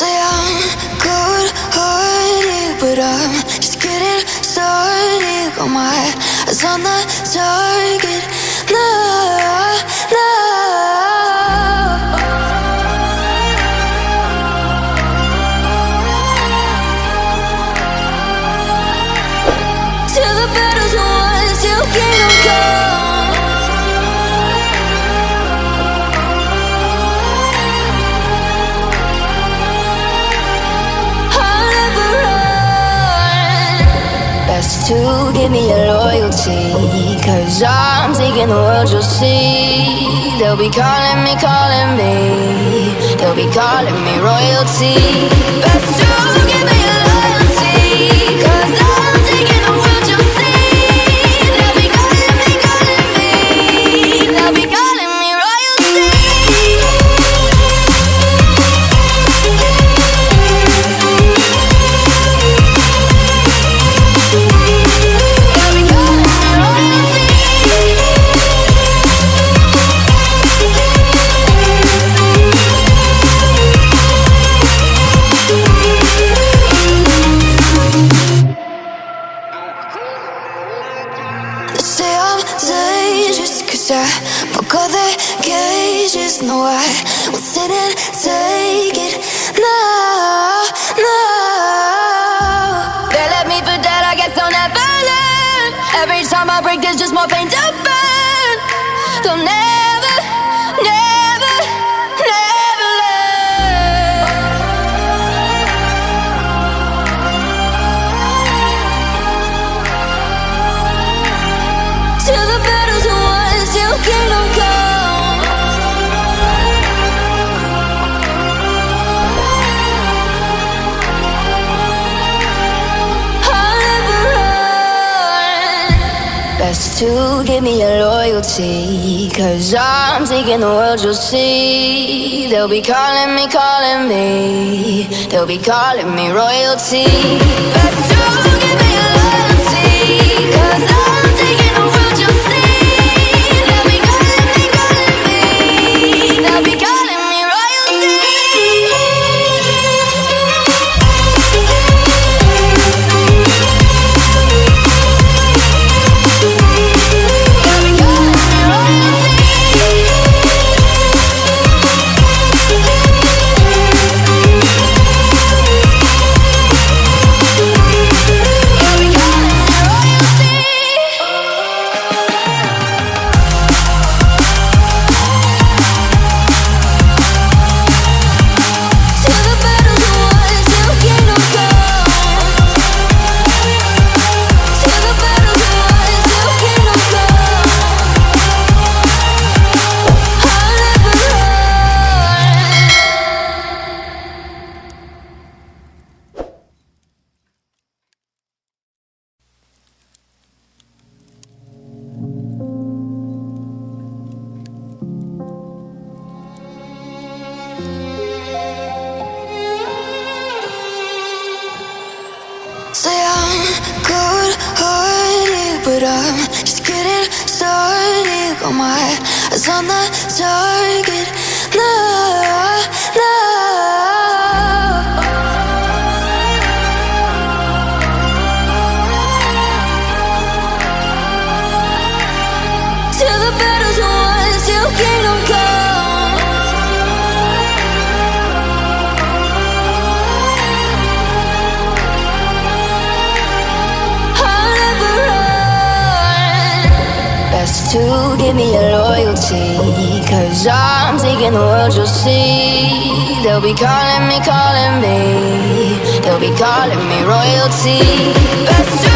Say I'm good-hearted, but I'm just getting started. Got my eyes on the target. No, no. Till the battle's won, till kingdom come. Best to give me your loyalty, 'cause I'm taking the world, you'll see. They'll be calling me, they'll be calling me royalty. Best to give me your loyalty, 'cause I'm taking the world, you'll see. They'll be calling me, they'll be calling me royalty. I broke all the cages, no, I won't sit and take it. No, no. They left me for dead, I guess I'll never learn. Every time I break, there's just more pain to burn. They'll never, never, never learn. Till the battle's won, till kingdom come. I'll never run. Best to give me your loyalty, 'cause I'm taking the world, you'll see. They'll be calling me, they'll be calling me royalty. Best to give me your loyalty, 'cause I'm taking the world, you'll see. They'll be calling me royalty. They'll be calling me royalty. Say I'm good-hearted, but I'm just getting started. Got my eyes on the target. No, no. Till the battle's won, till kingdom come. To give me your loyalty, 'cause I'm taking the world, you'll see. They'll be calling me, they'll be calling me royalty. Best